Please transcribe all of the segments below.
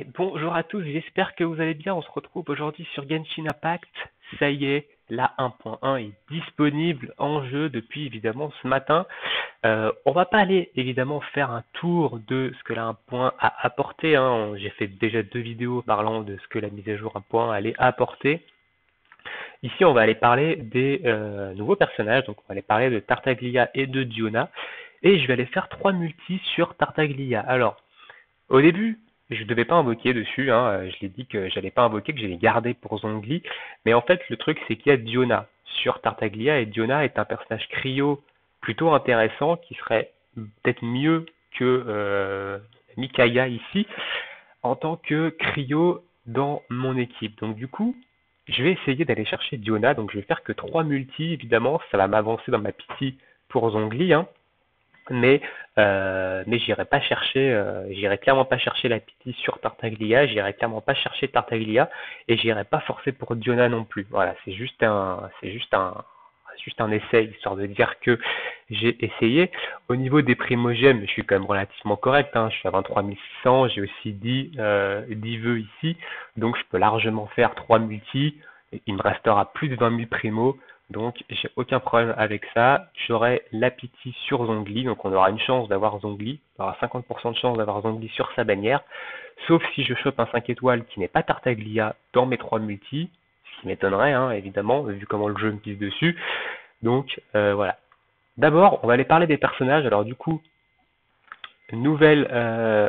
Ouais, bonjour à tous, j'espère que vous allez bien. On se retrouve aujourd'hui sur Genshin Impact. Ça y est, la 1.1 est disponible en jeu depuis évidemment ce matin. On va pas aller évidemment faire un tour de ce que la 1.1 a apporté, hein. J'ai fait déjà 2 vidéos parlant de ce que la mise à jour 1.1 allait apporter. Ici, on va aller parler des nouveaux personnages. Donc, on va aller parler de Tartaglia et de Diona. Et je vais aller faire 3 multis sur Tartaglia. Alors, au début, je ne devais pas invoquer dessus, hein. Je l'ai dit que j'allais pas invoquer, que j'allais garder pour Zhongli. Mais en fait, le truc, c'est qu'il y a Diona sur Tartaglia, et Diona est un personnage cryo plutôt intéressant, qui serait peut-être mieux que Micaiah ici, en tant que cryo dans mon équipe. Donc du coup, je vais essayer d'aller chercher Diona, donc je vais faire que 3 multis, évidemment, ça va m'avancer dans ma pity pour Zhongli, hein. Mais j'irai clairement pas chercher la pity sur Tartaglia, j'irai clairement pas chercher Tartaglia, et j'irai pas forcer pour Diona non plus. Voilà, c'est juste un essai, histoire de dire que j'ai essayé. Au niveau des primogèmes, je suis quand même relativement correct, hein. Je suis à 23 600, j'ai aussi 10 vœux ici, donc je peux largement faire 3 multis, il me restera plus de 20 000 primos. Donc, j'ai aucun problème avec ça. J'aurai la pity sur Zhongli, donc on aura une chance d'avoir Zhongli. On aura 50% de chance d'avoir Zhongli sur sa bannière. Sauf si je chope un 5 étoiles qui n'est pas Tartaglia dans mes 3 multis, ce qui m'étonnerait, hein, évidemment, vu comment le jeu me pisse dessus. Donc, voilà. D'abord, on va aller parler des personnages. Alors du coup, nouvelle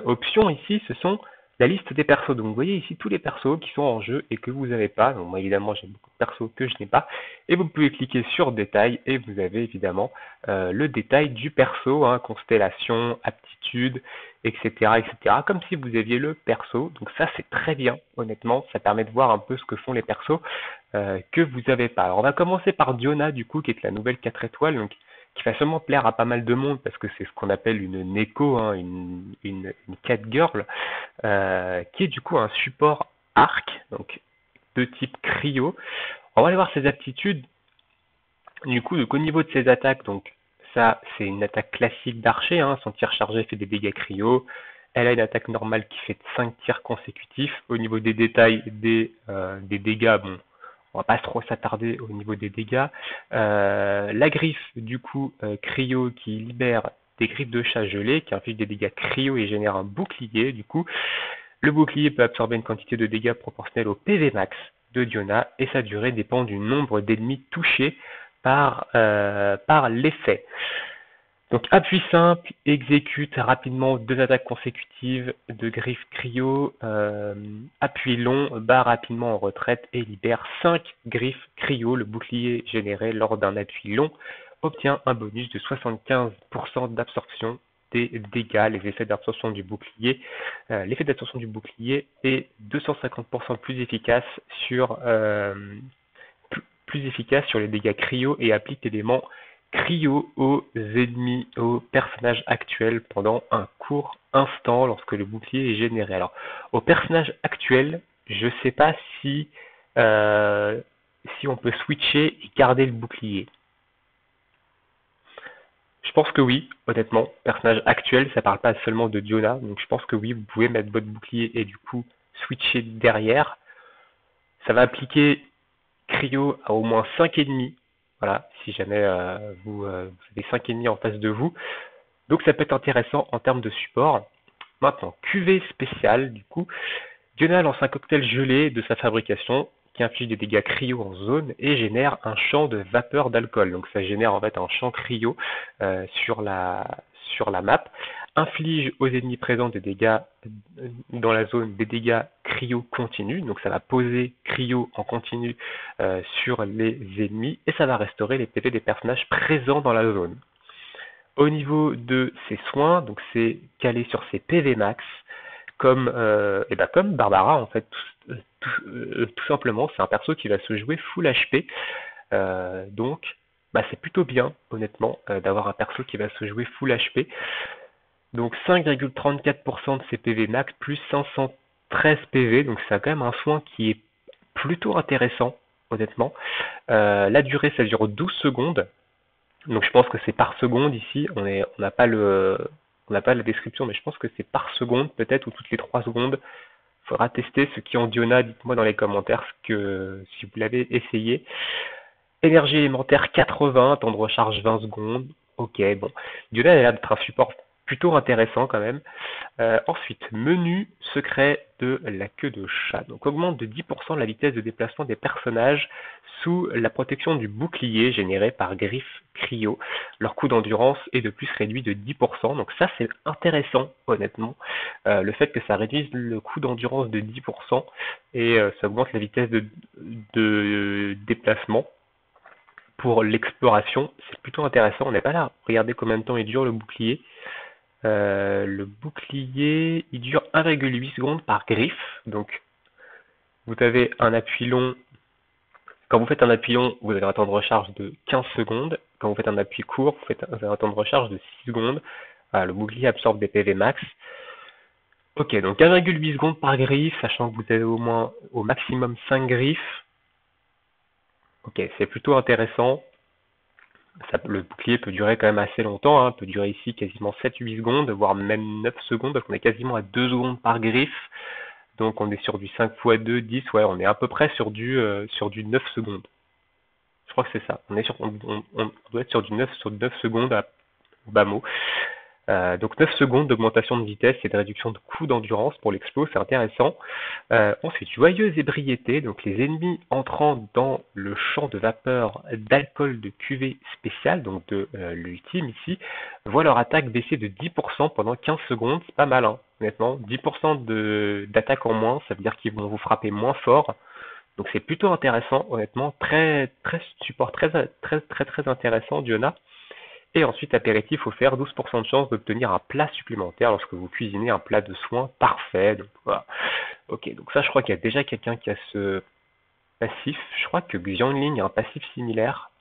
option ici, ce sont la liste des persos. Donc vous voyez ici tous les persos qui sont en jeu et que vous n'avez pas. Donc moi évidemment j'ai beaucoup de persos que je n'ai pas. Et vous pouvez cliquer sur détail et vous avez évidemment le détail du perso, hein, constellation, aptitude, etc., etc. Comme si vous aviez le perso. Donc ça c'est très bien, honnêtement. Ça permet de voir un peu ce que font les persos que vous n'avez pas. Alors on va commencer par Diona du coup qui est la nouvelle 4 étoiles. Donc qui va sûrement plaire à pas mal de monde parce que c'est ce qu'on appelle une Neko, hein, une cat girl, qui est du coup un support arc, donc de type cryo. On va aller voir ses aptitudes. Du coup, au niveau de ses attaques, donc ça c'est une attaque classique d'archer, hein, son tir chargé fait des dégâts cryo. Elle a une attaque normale qui fait 5 tirs consécutifs. Au niveau des détails des dégâts, bon, on va pas trop s'attarder au niveau des dégâts. La griffe, du coup, cryo qui libère des griffes de chat gelées, qui inflige des dégâts cryo et génère un bouclier. Du coup, le bouclier peut absorber une quantité de dégâts proportionnelle au PV max de Diona, et sa durée dépend du nombre d'ennemis touchés par l'effet. Donc appui simple, exécute rapidement 2 attaques consécutives de griffe cryo, appui long, bat rapidement en retraite et libère 5 griffes cryo. Le bouclier généré lors d'un appui long obtient un bonus de 75% d'absorption des dégâts. Les effets d'absorption du bouclier, l'effet d'absorption du bouclier est 250% plus efficace sur les dégâts cryo et applique l'élément cryo aux ennemis, aux personnages actuels pendant un court instant lorsque le bouclier est généré. Alors, aux personnages actuels, je ne sais pas si on peut switcher et garder le bouclier. Je pense que oui, honnêtement. Personnage actuel, ça parle pas seulement de Diona, donc je pense que oui, vous pouvez mettre votre bouclier et du coup switcher derrière. Ça va appliquer cryo à au moins 5 ennemis. Voilà, si jamais vous avez 5 ennemis en face de vous. Donc ça peut être intéressant en termes de support. Maintenant, QV spécial, du coup, Diona lance un cocktail gelé de sa fabrication qui inflige des dégâts cryo en zone et génère un champ de vapeur d'alcool. Donc ça génère en fait un champ cryo sur la map. Inflige aux ennemis présents des dégâts dans la zone, des dégâts cryo continus. Donc ça va poser cryo en continu sur les ennemis et ça va restaurer les PV des personnages présents dans la zone. Au niveau de ses soins, donc c'est calé sur ses PV max, comme Barbara en fait, tout simplement, c'est un perso qui va se jouer full HP, donc c'est plutôt bien honnêtement d'avoir un perso qui va se jouer full HP. Donc 5,34% de ses PV max plus 513 PV, donc c'est quand même un soin qui est plutôt intéressant honnêtement. La durée ça dure 12 secondes. Donc je pense que c'est par seconde ici, on n'a pas la description, mais je pense que c'est par seconde peut-être, ou toutes les 3 secondes. Faudra tester. Ceux qui ont Diona, dites-moi dans les commentaires si vous l'avez essayé. Énergie élémentaire 80, temps de recharge 20 secondes. Ok, bon. Diona a l'air d'être un support plutôt intéressant quand même. Ensuite, menu secret de la queue de chat. Donc augmente de 10% la vitesse de déplacement des personnages sous la protection du bouclier généré par Griffe Cryo. Leur coût d'endurance est de plus réduit de 10%. Donc ça c'est intéressant honnêtement. Le fait que ça réduise le coût d'endurance de 10% et ça augmente la vitesse de déplacement. Pour l'exploration, c'est plutôt intéressant. On n'est pas là. Regardez combien de temps il dure le bouclier. Le bouclier, il dure 1,8 secondes par griffe. Donc, vous avez un appui long. Quand vous faites un appui long, vous avez un temps de recharge de 15 secondes. Quand vous faites un appui court, vous avez un temps de recharge de 6 secondes. Voilà, le bouclier absorbe des PV max. Ok, donc 1,8 secondes par griffe, sachant que vous avez au maximum 5 griffes. Ok, c'est plutôt intéressant. Le bouclier peut durer quand même assez longtemps, peut durer ici quasiment 7-8 secondes, voire même 9 secondes, parce qu'on est quasiment à 2 secondes par griffe. Donc on est sur du 5 x 2, 10, ouais, on est à peu près sur du 9 secondes. Je crois que c'est ça. On doit être sur du 9 secondes au bas mot. Donc 9 secondes d'augmentation de vitesse et de réduction de coût d'endurance pour l'explo, c'est intéressant. Ensuite, joyeuse ébriété, donc les ennemis entrant dans le champ de vapeur d'alcool de cuvée spéciale, donc de l'ultime ici, voient leur attaque baisser de 10% pendant 15 secondes, c'est pas mal, honnêtement. 10% d'attaque en moins, ça veut dire qu'ils vont vous frapper moins fort. Donc c'est plutôt intéressant, honnêtement, support très intéressant, Diona. Et ensuite, apéritif offert, 12% de chance d'obtenir un plat supplémentaire lorsque vous cuisinez un plat de soins parfait. Donc voilà. Ok, donc ça je crois qu'il y a déjà quelqu'un qui a ce passif. Je crois que Xiangling a un passif similaire.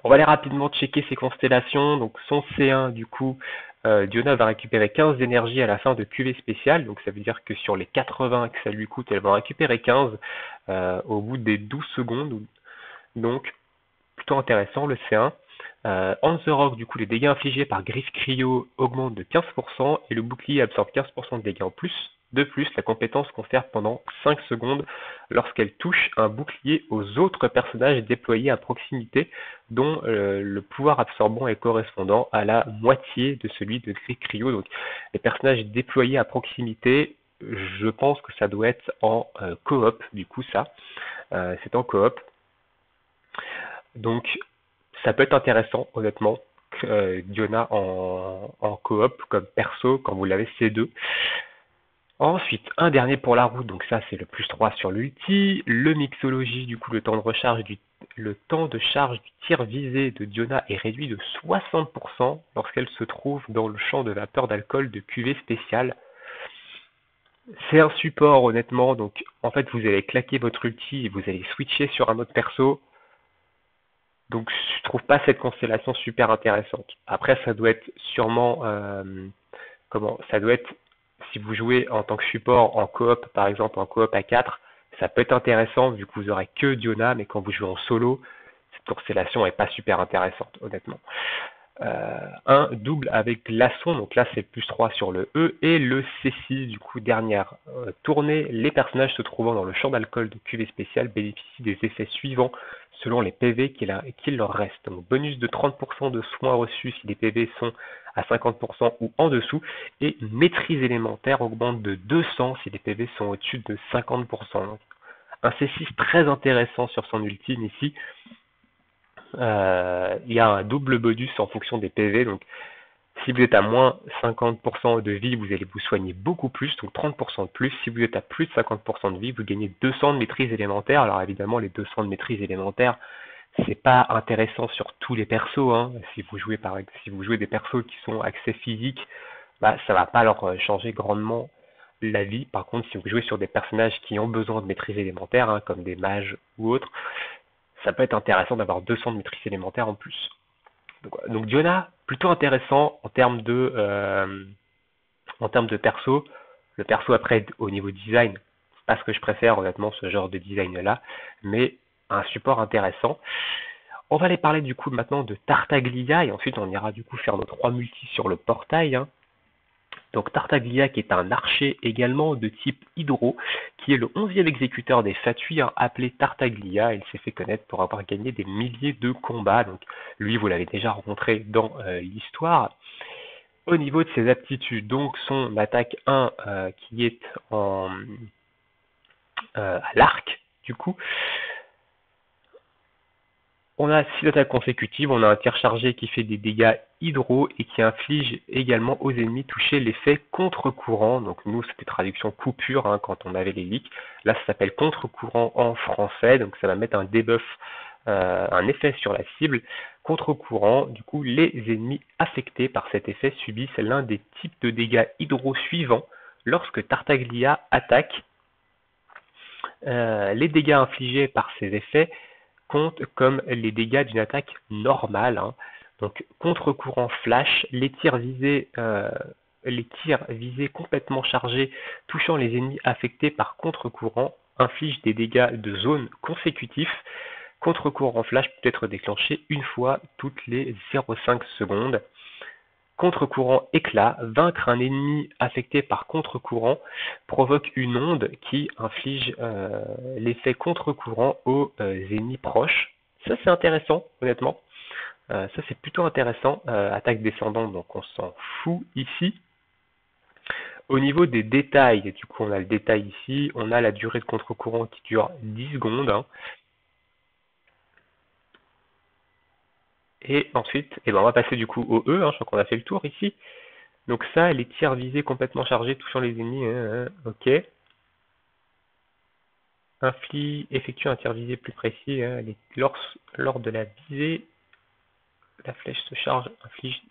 On va aller rapidement checker ses constellations. Donc son C1, du coup, Diona va récupérer 15 d'énergie à la fin de QV spéciale. Donc ça veut dire que sur les 80 que ça lui coûte, elle va en récupérer 15 au bout des 12 secondes. Donc plutôt intéressant le C1. On the Rock, du coup, les dégâts infligés par Griffe Cryo augmentent de 15% et le bouclier absorbe 15% de dégâts en plus. De plus, la compétence confère pendant 5 secondes lorsqu'elle touche un bouclier aux autres personnages déployés à proximité, dont le pouvoir absorbant est correspondant à la moitié de celui de Griffe Cryo. Donc, les personnages déployés à proximité, je pense que ça doit être en coop, du coup, ça. C'est en coop. Donc, ça peut être intéressant, honnêtement, Diona en coop comme perso quand vous l'avez C2. Ensuite, un dernier pour la route, donc ça c'est le plus 3 sur l'ulti. Le mixologie, du coup le temps de charge du tir visé de Diona est réduit de 60% lorsqu'elle se trouve dans le champ de vapeur d'alcool de QV spécial. C'est un support honnêtement, donc en fait vous allez claquer votre ulti et vous allez switcher sur un autre perso. Donc je trouve pas cette constellation super intéressante. Après ça doit être sûrement ça doit être si vous jouez en tant que support en coop, par exemple en coop à 4, ça peut être intéressant vu que vous aurez que Diona, mais quand vous jouez en solo, cette constellation est pas super intéressante, honnêtement. Un double avec glaçon, donc là c'est plus 3 sur le E, et le C6, du coup dernière tournée, les personnages se trouvant dans le champ d'alcool de QV spécial bénéficient des effets suivants selon les PV qu'il leur reste. Donc bonus de 30% de soins reçus si les PV sont à 50% ou en dessous, et maîtrise élémentaire augmente de 200 si les PV sont au-dessus de 50%. Donc, un C6 très intéressant sur son ultime ici. Il y a un double bonus en fonction des PV, donc si vous êtes à moins 50% de vie, vous allez vous soigner beaucoup plus, donc 30% de plus. Si vous êtes à plus de 50% de vie, vous gagnez 200 de maîtrise élémentaire. Alors évidemment, les 200 de maîtrise élémentaire, c'est pas intéressant sur tous les persos. Si vous jouez des persos qui sont accès physique, ça va pas leur changer grandement la vie. Par contre, si vous jouez sur des personnages qui ont besoin de maîtrise élémentaire, comme des mages ou autres, ça peut être intéressant d'avoir 200 de maîtrise élémentaire en plus. Donc Diona, plutôt intéressant en termes de perso. Le perso après au niveau design, c'est pas ce que je préfère honnêtement ce genre de design là, mais un support intéressant. On va aller parler du coup maintenant de Tartaglia et ensuite on ira du coup faire nos 3 multis sur le portail. Donc Tartaglia qui est un archer également de type hydro, qui est le 11e exécuteur des Fatui, hein, appelé Tartaglia. Il s'est fait connaître pour avoir gagné des milliers de combats. Donc lui, vous l'avez déjà rencontré dans l'histoire. Au niveau de ses aptitudes, donc son attaque 1 qui est à l'arc, du coup. On a 6 attaques consécutives, on a un tir chargé qui fait des dégâts hydro et qui inflige également aux ennemis touchés l'effet contre-courant. Donc nous, c'était traduction coupure hein, quand on avait les leaks. Là, ça s'appelle contre-courant en français, donc ça va mettre un debuff, un effet sur la cible. Contre-courant, du coup, les ennemis affectés par cet effet subissent l'un des types de dégâts hydro suivants lorsque Tartaglia attaque. Les dégâts infligés par ces effets compte comme les dégâts d'une attaque normale. Hein. Donc contre-courant flash, les tirs visés complètement chargés touchant les ennemis affectés par contre-courant infligent des dégâts de zone consécutifs. Contre-courant flash peut être déclenché une fois toutes les 0,5 secondes. Contre-courant éclat, vaincre un ennemi affecté par contre-courant provoque une onde qui inflige l'effet contre-courant aux ennemis proches. Ça c'est intéressant, honnêtement. Ça c'est plutôt intéressant. Attaque descendante, donc on s'en fout ici. Au niveau des détails, du coup on a le détail ici, on a la durée de contre-courant qui dure 10 secondes. Hein. Et ensuite, on va passer du coup au E, hein, je crois qu'on a fait le tour ici. Donc ça, les tirs visés complètement chargés touchant les ennemis, ok. Effectue un tir visé plus précis, lors de la visée, la flèche se charge, inflige.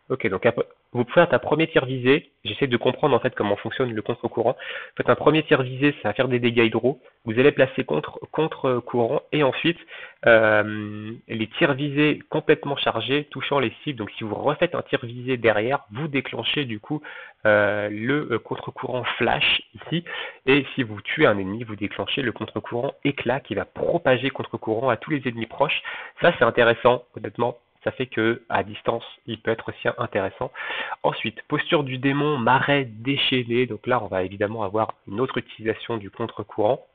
Ok, donc vous pouvez faire un premier tir visé. J'essaie de comprendre en fait comment fonctionne le contre-courant. Faites un premier tir visé, ça va faire des dégâts hydro. Vous allez placer contre-courant et ensuite les tirs visés complètement chargés touchant les cibles. Donc si vous refaites un tir visé derrière, vous déclenchez du coup le contre-courant flash ici. Et si vous tuez un ennemi, vous déclenchez le contre-courant éclat qui va propager contre-courant à tous les ennemis proches. Ça c'est intéressant, honnêtement. Ça fait que à distance, il peut être aussi intéressant. Ensuite, posture du démon, marais déchaîné. Donc là, on va évidemment avoir une autre utilisation du contre-courant.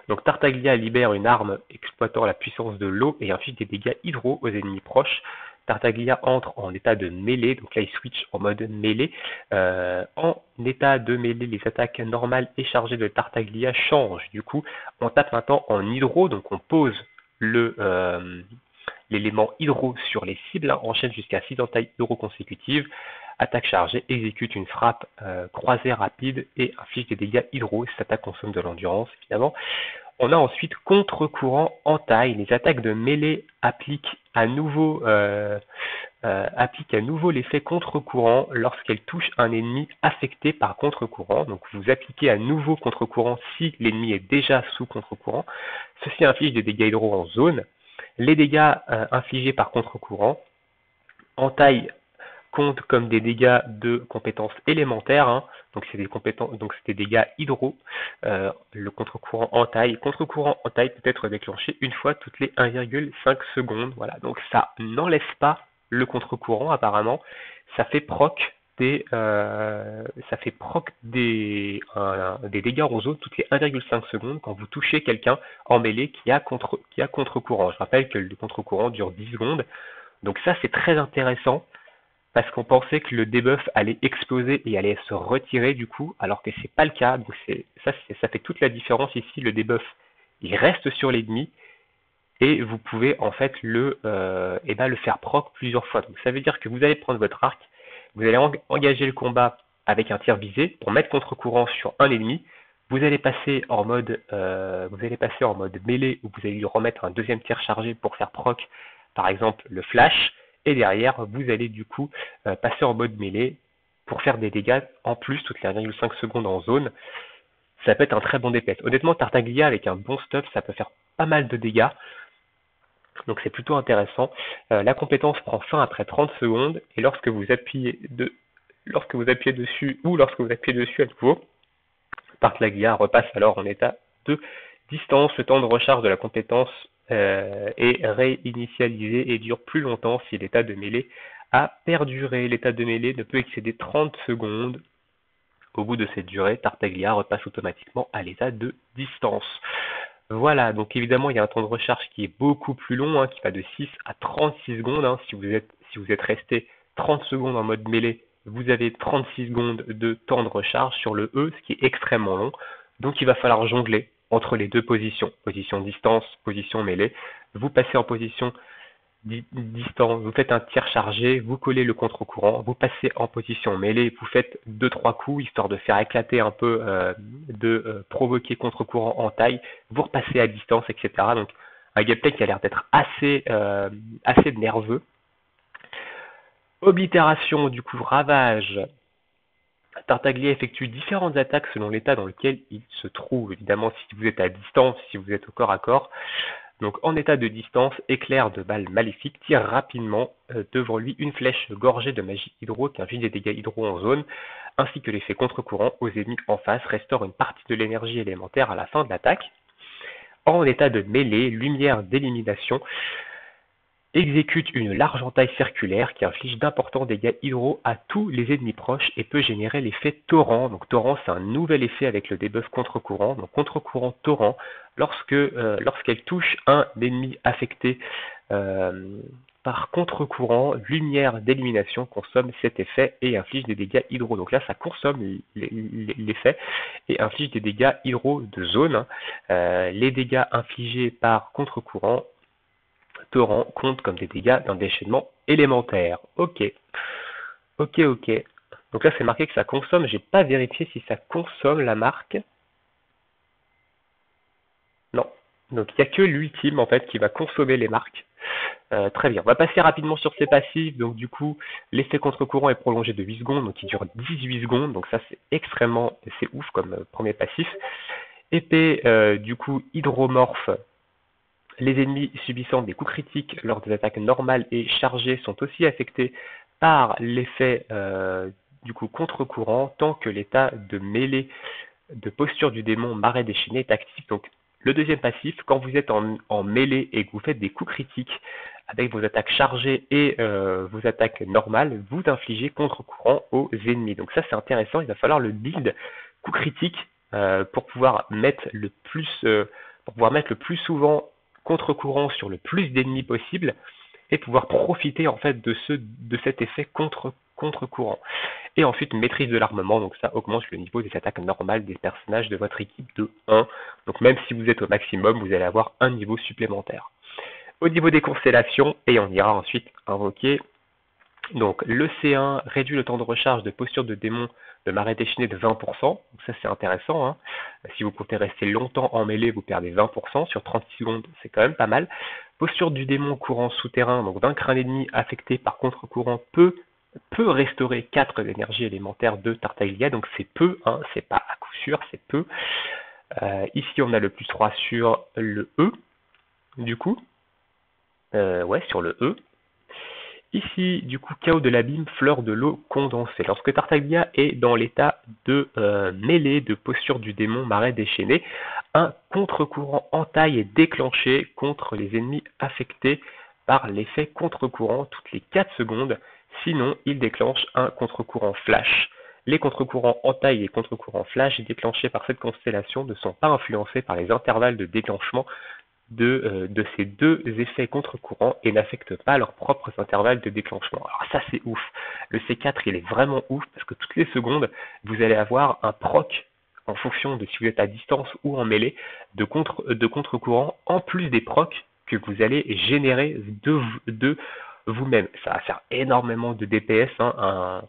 Donc Tartaglia libère une arme exploitant la puissance de l'eau et inflige des dégâts hydro aux ennemis proches. Tartaglia entre en état de mêlée, donc là il switch en mode mêlée. En état de mêlée, les attaques normales et chargées de Tartaglia changent. Du coup, on tape maintenant en hydro, donc on pose l'élément hydro sur les cibles, hein, enchaîne jusqu'à 6 entailles hydro consécutives, attaque chargée, exécute une frappe croisée rapide et inflige des dégâts hydro. Cette attaque consomme de l'endurance, évidemment. On a ensuite contre-courant entaille. Les attaques de mêlée appliquent à nouveau l'effet contre-courant lorsqu'elles touchent un ennemi affecté par contre-courant. Donc vous appliquez à nouveau contre-courant si l'ennemi est déjà sous contre-courant. Ceci inflige des dégâts hydro en zone. Les dégâts infligés par contre-courant entaille compte comme des dégâts de compétences élémentaires, hein. Donc c'est des dégâts hydro. Le contre-courant entaille. Contre-courant entaille peut être déclenché une fois toutes les 1,5 secondes. Voilà, donc ça n'enlève pas le contre-courant apparemment. Ça fait proc des dégâts en zone toutes les 1,5 secondes quand vous touchez quelqu'un en mêlée qui a contre-courant. Je rappelle que le contre-courant dure 10 secondes. Donc ça c'est très intéressant parce qu'on pensait que le debuff allait exploser et allait se retirer du coup, alors que c'est pas le cas. Donc ça fait toute la différence ici. Le debuff il reste sur l'ennemi et vous pouvez en fait le faire proc plusieurs fois. Donc ça veut dire que vous allez prendre votre arc, vous allez engager le combat avec un tir visé pour mettre contre-courant sur un ennemi. Vous allez passer en mode mêlée où vous allez lui remettre un deuxième tir chargé pour faire proc, par exemple le flash. Et derrière, vous allez du coup passer en mode mêlée pour faire des dégâts en plus toutes les 1,5 secondes en zone. Ça peut être un très bon DPS. Honnêtement, Tartaglia avec un bon stuff, ça peut faire pas mal de dégâts. Donc c'est plutôt intéressant. La compétence prend fin après 30 secondes et lorsque vous appuyez dessus ou lorsque vous appuyez dessus à nouveau, Tartaglia repasse alors en état de distance. Le temps de recharge de la compétence est réinitialisé et dure plus longtemps si l'état de mêlée à perdurer. L'état de mêlée ne peut excéder 30 secondes. Au bout de cette durée, Tartaglia repasse automatiquement à l'état de distance. Voilà, donc évidemment, il y a un temps de recharge qui est beaucoup plus long, hein, qui va de 6 à 36 secondes. Hein. Si vous êtes resté 30 secondes en mode mêlée, vous avez 36 secondes de temps de recharge sur le E, ce qui est extrêmement long. Donc il va falloir jongler entre les deux positions. Position distance, position mêlée. Vous passez en position distance, vous faites un tir chargé, vous collez le contre-courant, vous passez en position mêlée, vous faites 2-3 coups, histoire de faire éclater un peu, provoquer contre-courant en taille, vous repassez à distance, etc. Donc un gameplay qui a l'air d'être assez nerveux. Oblitération, du coup, ravage. Tartaglia effectue différentes attaques selon l'état dans lequel il se trouve. Évidemment, si vous êtes à distance, si vous êtes au corps à corps. Donc en état de distance, éclair de balles maléfiques tire rapidement devant lui une flèche gorgée de magie hydro qui inflige des dégâts hydro en zone, ainsi que l'effet contre-courant aux ennemis en face, restaure une partie de l'énergie élémentaire à la fin de l'attaque. En état de mêlée, lumière d'élimination exécute une large entaille circulaire qui inflige d'importants dégâts hydro à tous les ennemis proches et peut générer l'effet torrent. Donc torrent, c'est un nouvel effet avec le debuff contre-courant. Donc contre-courant torrent, lorsqu'elle touche un ennemi affecté par contre-courant, lumière d'élimination consomme cet effet et inflige des dégâts hydro. Donc là, ça consomme l'effet et inflige des dégâts hydro de zone. Les dégâts infligés par contre-courant torrent compte comme des dégâts d'un déchaînement élémentaire. Ok. Donc là, c'est marqué que ça consomme. J'ai pas vérifié si ça consomme la marque. Non. Donc il n'y a que l'ultime en fait qui va consommer les marques. Très bien. On va passer rapidement sur ses passifs. Donc du coup, l'effet contre-courant est prolongé de 8 secondes, donc il dure 18 secondes. Donc ça, c'est ouf comme premier passif. Épée, du coup, hydromorphe. Les ennemis subissant des coups critiques lors des attaques normales et chargées sont aussi affectés par l'effet du coup contre-courant tant que l'état de mêlée de posture du démon Marais déchaîné est actif. Donc le deuxième passif, quand vous êtes en mêlée et que vous faites des coups critiques avec vos attaques chargées et vos attaques normales, vous infligez contre-courant aux ennemis. Donc ça c'est intéressant, il va falloir le build coup critique pour pouvoir mettre le plus souvent contre-courant sur le plus d'ennemis possible et pouvoir profiter en fait de cet effet contre-courant. Et ensuite maîtrise de l'armement, donc ça augmente le niveau des attaques normales des personnages de votre équipe de 1. Donc même si vous êtes au maximum, vous allez avoir un niveau supplémentaire. Au niveau des constellations, et on ira ensuite invoquer, donc le C1 réduit le temps de recharge de posture de démon de Marais déchaîné de 20%, donc ça c'est intéressant, hein. Si vous comptez rester longtemps en mêlée, vous perdez 20%, sur 36 secondes c'est quand même pas mal. Posture du démon courant souterrain, donc vaincre un ennemi affecté par contre-courant peut restaurer 4 d'énergie élémentaire de Tartaglia, donc c'est peu, hein, c'est pas à coup sûr, c'est peu. Ici on a le plus 3 sur le E, du coup, sur le E. Ici, du coup, chaos de l'abîme, fleur de l'eau condensée. Lorsque Tartaglia est dans l'état de mêlée de posture du démon Marais déchaîné, un contre-courant entaille est déclenché contre les ennemis affectés par l'effet contre-courant toutes les 4 secondes. Sinon, il déclenche un contre-courant flash. Les contre-courants entaille et contre-courant flash déclenchés par cette constellation ne sont pas influencés par les intervalles de déclenchement de ces deux effets contre-courant et n'affectent pas leurs propres intervalles de déclenchement. Alors ça c'est ouf. Le C4 il est vraiment ouf parce que toutes les secondes vous allez avoir un proc en fonction de si vous êtes à distance ou en mêlée de contre-courant en plus des procs que vous allez générer de vous-même. Ça va faire énormément de DPS, hein,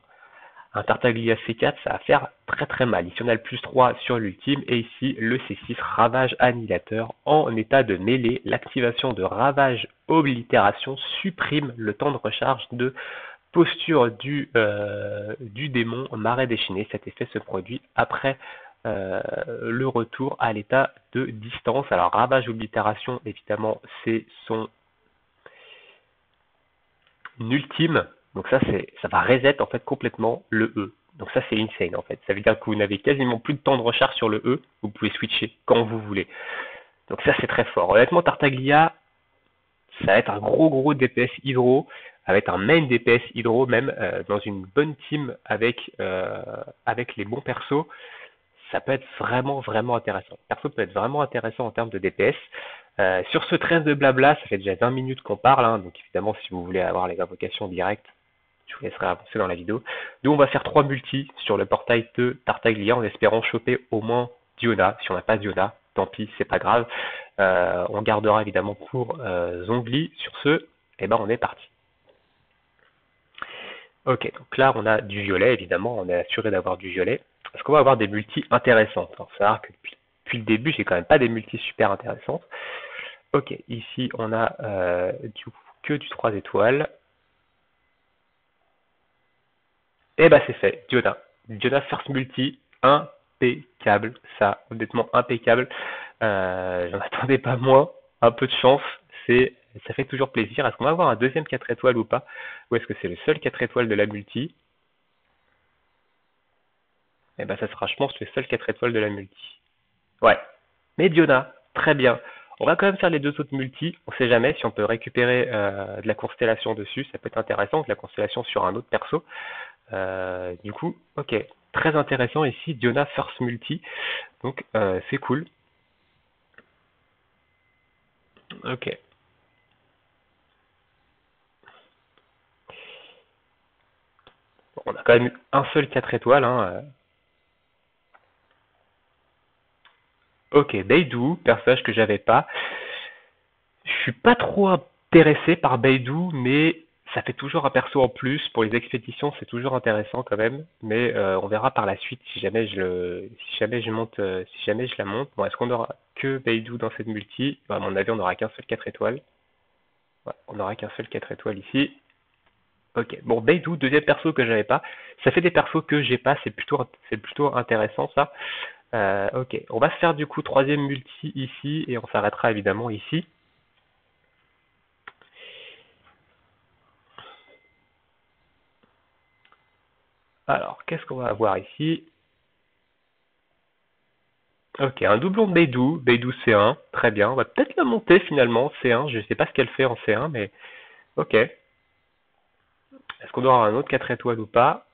un Tartaglia C4, ça va faire très très mal. Ici on a le plus 3 sur l'ultime et ici le C6 ravage annihilateur en état de mêlée. L'activation de ravage oblitération supprime le temps de recharge de posture du démon Marais déchaîné. Cet effet se produit après le retour à l'état de distance. Alors ravage oblitération évidemment c'est son ultime. Donc ça va reset en fait complètement le E. Donc ça c'est insane en fait. Ça veut dire que vous n'avez quasiment plus de temps de recharge sur le E. Vous pouvez switcher quand vous voulez. Donc ça c'est très fort. Honnêtement Tartaglia, ça va être un gros DPS hydro, avec un main DPS hydro même, dans une bonne team avec les bons persos. Ça peut être vraiment intéressant. Le perso peut être vraiment intéressant en termes de DPS. Sur ce 13 de blabla, ça fait déjà 20 minutes qu'on parle, hein, donc évidemment si vous voulez avoir les invocations directes, je vous laisserai avancer dans la vidéo. Nous on va faire 3 multis sur le portail de Tartaglia en espérant choper au moins Diona. Si on n'a pas Diona, tant pis, c'est pas grave. On gardera évidemment pour Zhongli. Sur ce, eh ben on est parti. Ok, donc là on a du violet évidemment, on est assuré d'avoir du violet. Est-ce qu'on va avoir des multis intéressantes? Alors, faut savoir que depuis le début, j'ai quand même pas des multis super intéressantes. Ok, ici on a que du 3 étoiles. Et bah c'est fait, Diona. Diona first multi, impeccable, ça, honnêtement impeccable. J'en attendais pas moins, un peu de chance, ça fait toujours plaisir. Est-ce qu'on va avoir un deuxième 4 étoiles ou pas? Ou est-ce que c'est le seul 4 étoiles de la multi? Et bah ça sera, je pense, le seul 4 étoiles de la multi. Ouais, mais Diona, très bien. On va quand même faire les deux autres multis, on sait jamais si on peut récupérer de la constellation dessus, ça peut être intéressant, de la constellation sur un autre perso. Du coup, ok, très intéressant ici, Diona first multi, donc c'est cool. Ok. Bon, on a quand même eu un seul 4 étoiles. Hein. Ok, Beidou, personnage que j'avais pas. Je suis pas trop intéressé par Beidou, mais ça fait toujours un perso en plus. Pour les expéditions, c'est toujours intéressant quand même. Mais on verra par la suite si jamais si jamais je monte, si jamais je la monte. Bon, est-ce qu'on aura que Beidou dans cette multi? À mon avis, on n'aura qu'un seul 4 étoiles. Ouais, on n'aura qu'un seul 4 étoiles ici. Ok, bon, Beidou, deuxième perso que j'avais pas. Ça fait des persos que j'ai pas, c'est plutôt intéressant ça. Ok, on va se faire du coup troisième multi ici et on s'arrêtera évidemment ici. Alors, qu'est-ce qu'on va avoir ici? Ok, un doublon de Beidou, Beidou C1, très bien. On va peut-être la monter finalement, C1, je ne sais pas ce qu'elle fait en C1, mais ok. Est-ce qu'on doit avoir un autre 4 étoiles ou pas?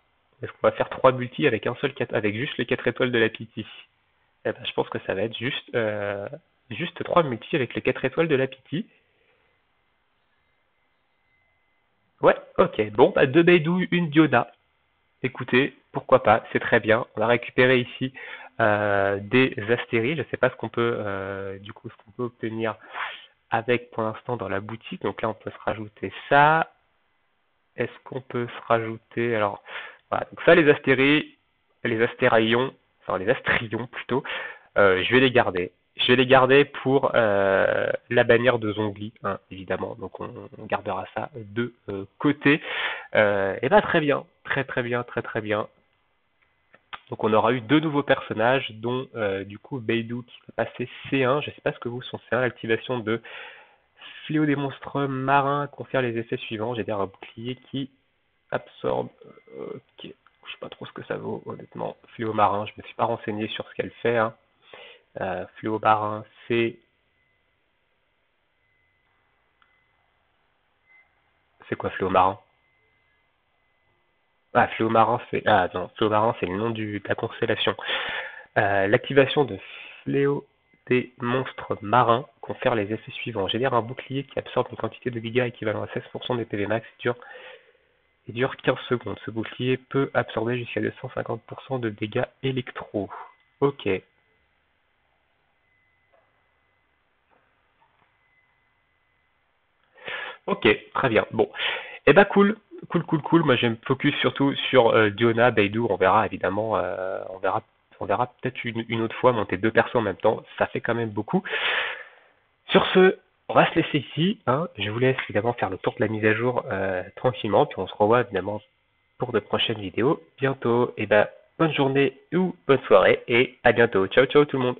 Est-ce qu'on va faire 3 multi avec un seul 4, avec juste les 4 étoiles de la Pity? Eh ben, je pense que ça va être juste 3 multi avec les 4 étoiles de la Pity. Ouais, ok. Bon, bah, 2 Beidou, une Diona. Écoutez, pourquoi pas, c'est très bien. On va récupérer ici des astéries. Je ne sais pas ce qu'on peut, du coup, ce qu'on peut obtenir avec pour l'instant dans la boutique. Donc là, on peut se rajouter ça. Est-ce qu'on peut se rajouter, alors, voilà, donc ça, les astéraillons, enfin les astrions plutôt, je vais les garder. Je vais les garder pour la bannière de Zhongli, hein, évidemment. Donc on gardera ça de côté. Et bah très bien, très bien, très bien. Donc on aura eu deux nouveaux personnages, dont du coup Beidou qui va passer C1. Je ne sais pas ce que vous sont C1, l'activation de Fléau des monstres marins confère les effets suivants. J'ai dire un bouclier qui absorbe. Ok, je sais pas trop ce que ça vaut honnêtement. Fléau marin, je me suis pas renseigné sur ce qu'elle fait. Hein. Fléau marin, c'est quoi Fléau marin? Ah, Fléau marin, Fléau marin, c'est le nom de la constellation. L'activation de Fléau des monstres marins confère les effets suivants. Génère un bouclier qui absorbe une quantité de dégâts équivalent à 16% des PV max et dure 15 secondes. Ce bouclier peut absorber jusqu'à 250% de dégâts électro. Ok. Ok, très bien. Bon. Eh ben cool. Moi, je me focus surtout sur Diona, Beidou. On verra évidemment, on verra peut-être une autre fois monter deux persos en même temps. Ça fait quand même beaucoup. Sur ce, on va se laisser ici. Hein. Je vous laisse évidemment faire le tour de la mise à jour tranquillement. Puis on se revoit évidemment pour de prochaines vidéos bientôt. Et ben, bonne journée ou bonne soirée et à bientôt. Ciao, ciao tout le monde.